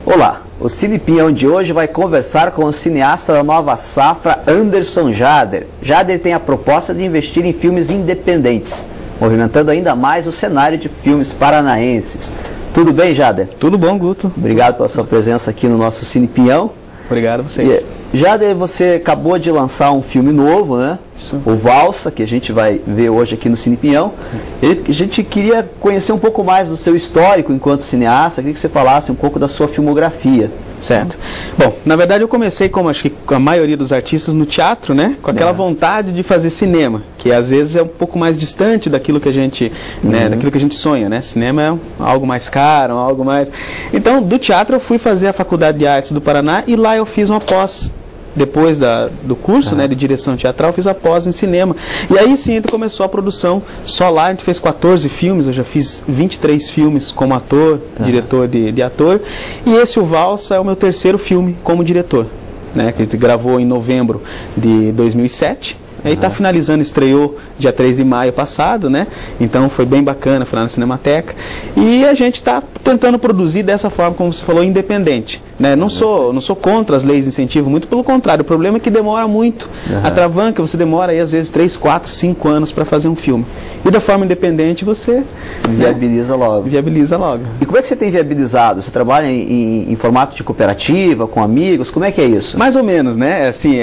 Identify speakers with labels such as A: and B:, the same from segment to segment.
A: Olá, o Cine Pinhão de hoje vai conversar com o cineasta da nova safra, Anderson Jader. Jader tem a proposta de investir em filmes independentes, movimentando ainda mais o cenário de filmes paranaenses. Tudo bem, Jader?
B: Tudo bom, Guto.
A: Obrigado pela sua presença aqui no nosso Cine Pinhão.
B: Obrigado a vocês.
A: Jader, você acabou de lançar um filme novo, né?
B: Isso.
A: O Valsa, que a gente vai ver hoje aqui no Cine Pinhão. A gente queria conhecer um pouco mais do seu histórico enquanto cineasta, queria que você falasse um pouco da sua filmografia.
B: Certo. Bom, na verdade eu comecei, como acho que a maioria dos artistas, no teatro, né? Com aquela vontade de fazer cinema, que às vezes é um pouco mais distante daquilo que a gente, né, daquilo que a gente sonha, né? Cinema é algo mais caro, algo mais... Então, do teatro eu fui fazer a Faculdade de Artes do Paraná e lá eu fiz uma pós. Depois do curso, né, de direção teatral, fiz a pós em cinema. E aí sim, começou a produção. Só lá a gente fez 14 filmes, eu já fiz 23 filmes como ator, diretor de ator. E esse, o Valsa, é o meu terceiro filme como diretor, né, que a gente gravou em novembro de 2007. Aí está finalizando, estreou dia 3 de maio passado, né? Então foi bem bacana, foi lá na Cinemateca. E a gente está tentando produzir dessa forma, como você falou, independente, né? Não sou contra as leis de incentivo, muito pelo contrário. O problema é que demora muito. A Travanca, você demora aí às vezes 3, 4, 5 anos para fazer um filme. E da forma independente você
A: viabiliza logo.
B: Viabiliza logo.
A: E como é que você tem viabilizado? Você trabalha em formato de cooperativa, com amigos? Como é que é isso?
B: Mais ou menos, né? Assim,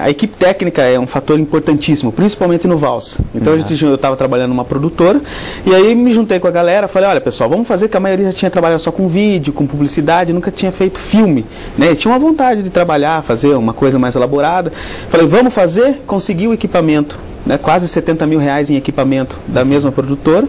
B: a equipe técnica é um fator importantíssimo, principalmente no Valsa. Então eu estava trabalhando numa produtora e aí me juntei com a galera, falei, olha pessoal, vamos fazer, que a maioria já tinha trabalhado só com vídeo, com publicidade, nunca tinha feito filme, né? E tinha uma vontade de trabalhar, fazer uma coisa mais elaborada. Falei, vamos fazer, consegui o equipamento, né? Quase 70 mil reais em equipamento da mesma produtora.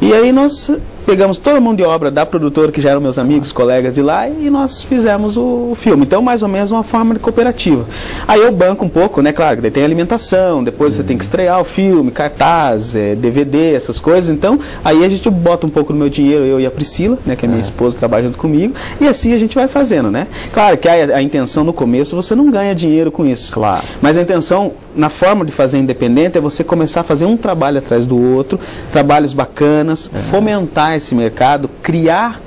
B: E aí nós pegamos toda a mão de obra da produtora, que já eram meus amigos, colegas de lá, e nós fizemos o filme. Então, mais ou menos uma forma de cooperativa. Aí eu banco um pouco, né? Claro, daí tem alimentação, depois você tem que estrear o filme, cartaz, DVD, essas coisas. Então, aí a gente bota um pouco do meu dinheiro, eu e a Priscila, né? Que é minha esposa, trabalha junto comigo. E assim a gente vai fazendo, né? Claro que a intenção no começo, você não ganha dinheiro com isso. Claro. Mas a intenção, na forma de fazer independente, é você começar a fazer um trabalho atrás do outro, trabalhos bacanas, fomentar esse mercado, criar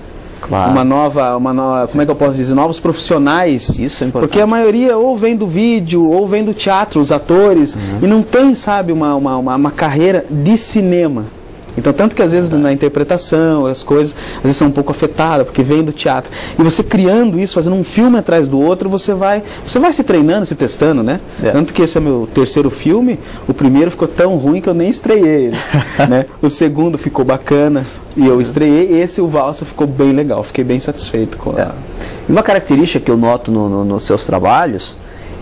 B: uma nova, como é que eu posso dizer, novos profissionais. Isso é importante. Porque a maioria ou vem do vídeo, ou vem do teatro, os atores, e não tem, sabe, uma carreira de cinema. Então, tanto que às vezes na interpretação, as coisas, às vezes são um pouco afetadas, porque vem do teatro. E você criando isso, fazendo um filme atrás do outro, você vai se treinando, se testando, né? Tanto que esse é meu terceiro filme, o primeiro ficou tão ruim que eu nem estreiei ele, né? O segundo ficou bacana e eu estreiei, esse, o Valsa, ficou bem legal, fiquei bem satisfeito com
A: E uma característica que eu noto nos seus trabalhos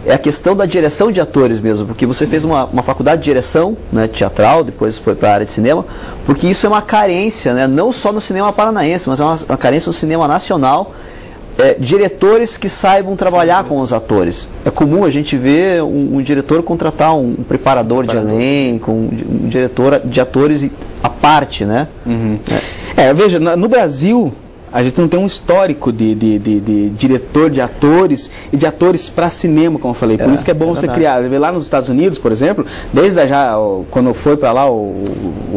A: é a questão da direção de atores mesmo, porque você fez uma faculdade de direção, né, teatral, depois foi para a área de cinema, porque isso é uma carência, né, não só no cinema paranaense, mas é uma carência no cinema nacional, diretores que saibam trabalhar com os atores. É comum a gente ver um diretor contratar um preparador de elenco, um diretor de atores à parte, né?
B: Veja, no Brasil a gente não tem um histórico de diretor de atores e de atores para cinema, como eu falei. Por isso que é bom você criar. Lá nos Estados Unidos, por exemplo, desde quando foi para lá o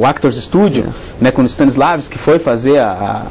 B: Actors Studio, né, com o Stanislavski, que foi fazer a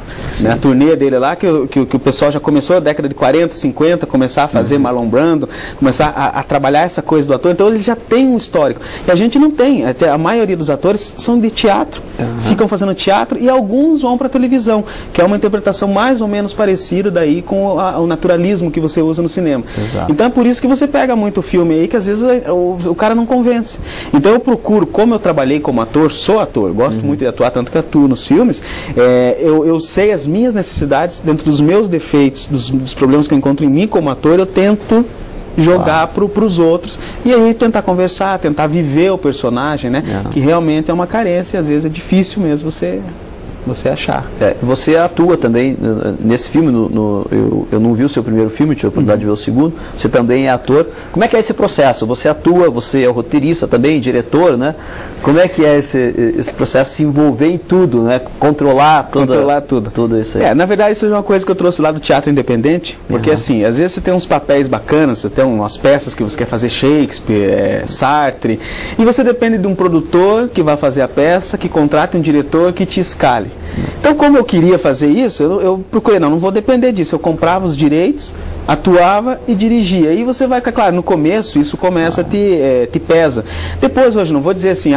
B: turnê dele lá, que o pessoal já começou na década de 40, 50, começar a fazer Marlon Brando, começar a trabalhar essa coisa do ator. Então eles já têm um histórico. E a gente não tem. Até a maioria dos atores são de teatro, ficam fazendo teatro e alguns vão para televisão, que é uma interpretação mais ou menos parecida daí com o naturalismo que você usa no cinema. Então é por isso que você pega muito filme aí que às vezes o cara não convence. Então eu procuro, como eu trabalhei como ator, sou ator, gosto muito de atuar, tanto que atuo nos filmes, eu sei as minhas necessidades, dentro dos meus defeitos, dos problemas que eu encontro em mim como ator, eu tento jogar para os outros e aí tentar conversar, tentar viver o personagem, né? Que realmente é uma carência e às vezes é difícil mesmo você achar.
A: Você atua também nesse filme, eu não vi o seu primeiro filme, tive a oportunidade de ver o segundo, você também é ator. Como é que é esse processo? Você atua, você é o roteirista também, diretor, né? Como é que é esse processo, se envolver em tudo, né? Controlar tudo isso aí.
B: Na verdade isso é uma coisa que eu trouxe lá do teatro independente, porque assim, às vezes você tem uns papéis bacanas, você tem umas peças que você quer fazer Shakespeare, Sartre, e você depende de um produtor que vai fazer a peça, que contrata um diretor que te escale. Então, como eu queria fazer isso, eu procurei, não vou depender disso. Eu comprava os direitos, atuava e dirigia. E você vai, claro, no começo isso começa a te pesa. Depois, hoje, não vou dizer assim,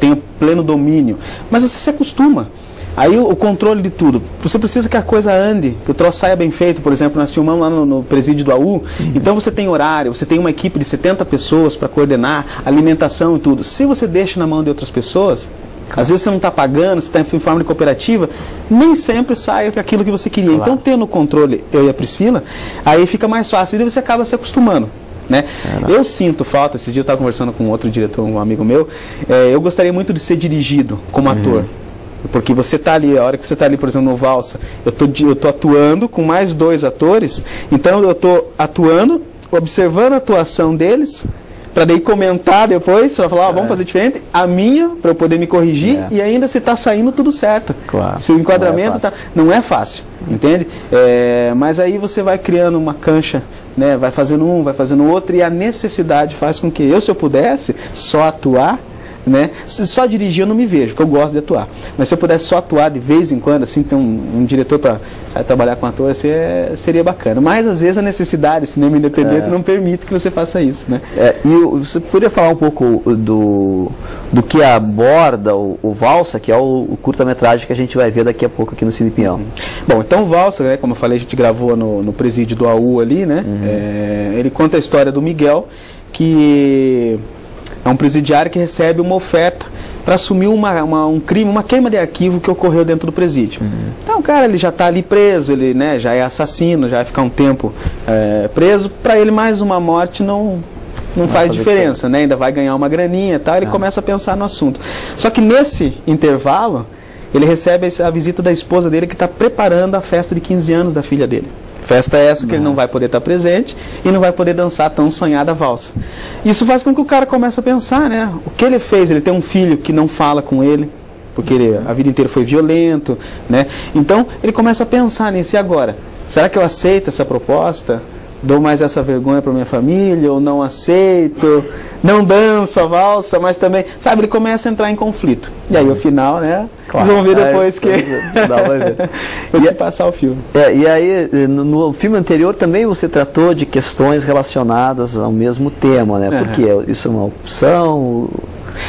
B: tenho pleno domínio, mas você se acostuma. Aí o controle de tudo. Você precisa que a coisa ande, que o troço saia bem feito. Por exemplo, nós filmamos lá no presídio do AU. Então você tem horário, você tem uma equipe de 70 pessoas para coordenar, alimentação e tudo. Se você deixa na mão de outras pessoas, às vezes você não está pagando, você está em forma de cooperativa, nem sempre sai aquilo que você queria. Então, tendo o controle, eu e a Priscila, aí fica mais fácil e você acaba se acostumando. Né? Eu sinto falta, esses dias eu estava conversando com outro diretor, um amigo meu, eu gostaria muito de ser dirigido como ator. Porque você está ali, a hora que você está ali, por exemplo, no Valsa, eu tô atuando com mais 2 atores, então eu estou atuando, observando a atuação deles, para daí comentar depois, para falar, vamos fazer diferente, a minha, para eu poder me corrigir, e ainda se está saindo tudo certo.
A: Claro.
B: Se o enquadramento não é fácil, entende? Mas aí você vai criando uma cancha, né? Vai fazendo um, vai fazendo outro, e a necessidade faz com que se eu pudesse só atuar, né? Só dirigir eu não me vejo, porque eu gosto de atuar. Mas se eu pudesse só atuar de vez em quando, assim, ter um diretor para trabalhar com ator, seria bacana. Mas às vezes a necessidade, cinema independente, não permite que você faça isso, né?
A: E você poderia falar um pouco do que aborda o Valsa, que é o curta-metragem que a gente vai ver daqui a pouco aqui no Cine Pinhão.
B: Bom, então o Valsa, né, como eu falei, a gente gravou no presídio do AU ali, né? Ele conta a história do Miguel, que é um presidiário que recebe uma oferta para assumir um crime, uma queima de arquivo que ocorreu dentro do presídio. Então o cara ele já está ali preso, ele, né, já é assassino, já vai ficar um tempo preso. Para ele mais uma morte não faz diferença, né? Ainda vai ganhar uma graninha e tal. Ele começa a pensar no assunto. Só que nesse intervalo ele recebe a visita da esposa dele, que está preparando a festa de 15 anos da filha dele. Festa essa que ele não vai poder estar presente e não vai poder dançar a tão sonhada valsa. Isso faz com que o cara comece a pensar, né? O que ele fez? Ele tem um filho que não fala com ele, porque ele a vida inteira foi violento, né? Então ele começa a pensar nisso. E agora? Será que eu aceito essa proposta? Dou mais essa vergonha para minha família, ou não aceito, não danço a valsa, mas também, sabe, ele começa a entrar em conflito. E aí, o final, né, claro, vocês vão ver depois que você passar o filme.
A: E aí, no filme anterior também você tratou de questões relacionadas ao mesmo tema, né, porque isso é uma opção...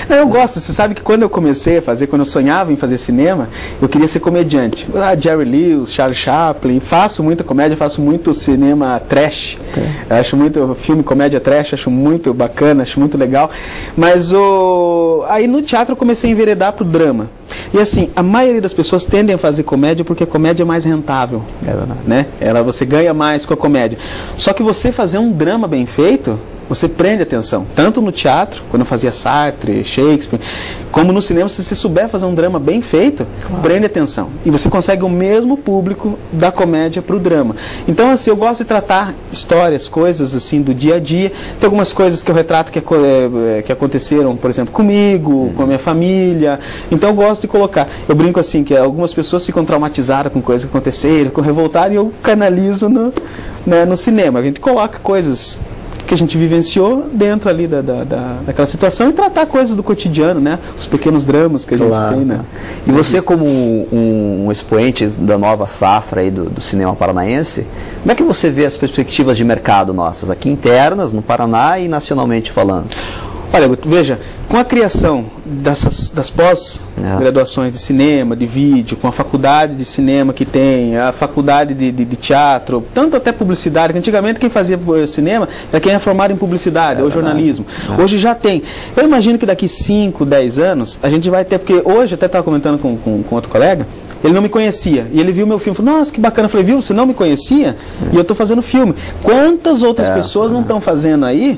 B: Não, eu gosto, você sabe que quando eu comecei a fazer, quando eu sonhava em fazer cinema, eu queria ser comediante. Jerry Lewis, Charles Chaplin, faço muita comédia, faço muito cinema trash. Eu acho muito filme, comédia trash, acho muito bacana, acho muito legal. Mas aí no teatro eu comecei a enveredar pro drama. E assim, a maioria das pessoas tendem a fazer comédia porque a comédia é mais rentável, né? Você ganha mais com a comédia. Só que você fazer um drama bem feito, você prende atenção. Tanto no teatro, quando eu fazia Sartre, Shakespeare, como no cinema, se você souber fazer um drama bem feito, prende atenção. E você consegue o mesmo público da comédia para o drama. Então, assim, eu gosto de tratar histórias, coisas assim do dia a dia. Tem algumas coisas que eu retrato que aconteceram, por exemplo, comigo, com a minha família. Então, eu gosto de colocar. Eu brinco assim, que algumas pessoas ficam traumatizadas com coisas que aconteceram, ficam revoltadas, e eu canalizo no cinema. A gente coloca coisas que a gente vivenciou dentro ali daquela situação e tratar coisas do cotidiano, né? Os pequenos dramas que a gente tem, né?
A: E você, como um expoente da nova safra aí do cinema paranaense, como é que você vê as perspectivas de mercado nossas, aqui internas, no Paraná e nacionalmente falando?
B: Olha, veja, com a criação das pós-graduações de cinema, de vídeo, com a faculdade de cinema que tem, a faculdade de teatro, tanto até publicidade, que antigamente quem fazia cinema era quem era formado em publicidade ou jornalismo. Hoje já tem. Eu imagino que daqui 5, 10 anos a gente vai ter, porque hoje, até estava comentando com outro colega, ele não me conhecia, e ele viu meu filme e falou, nossa, que bacana. Eu falei, viu, você não me conhecia? E eu estou fazendo filme. Quantas outras pessoas não estão fazendo aí,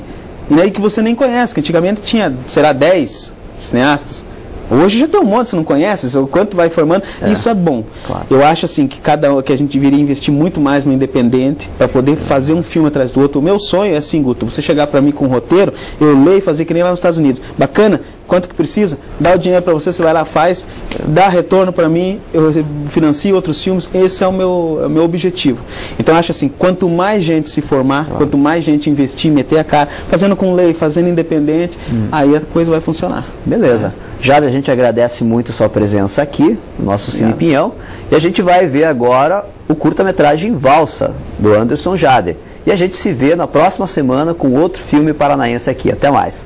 B: e aí que você nem conhece, que antigamente tinha, será 10 cineastas. Hoje já tem um monte, você não conhece, o quanto vai formando, isso é bom. Claro. Eu acho assim que que a gente deveria investir muito mais no independente, para poder fazer um filme atrás do outro. O meu sonho é assim, Guto, você chegar para mim com um roteiro, eu leio e fazer que nem lá nos Estados Unidos. Bacana? quanto que precisa, dá o dinheiro para você, você vai lá, faz, dá retorno para mim, eu financio outros filmes, esse é o meu objetivo. Então eu acho assim, quanto mais gente se formar, quanto mais gente investir, meter a cara, fazendo com lei, fazendo independente, aí a coisa vai funcionar.
A: Beleza. Jade, a gente agradece muito a sua presença aqui, no nosso Cine Pinhão, e a gente vai ver agora o curta-metragem Valsa, do Anderson Jader. E a gente se vê na próxima semana com outro filme paranaense aqui. Até mais.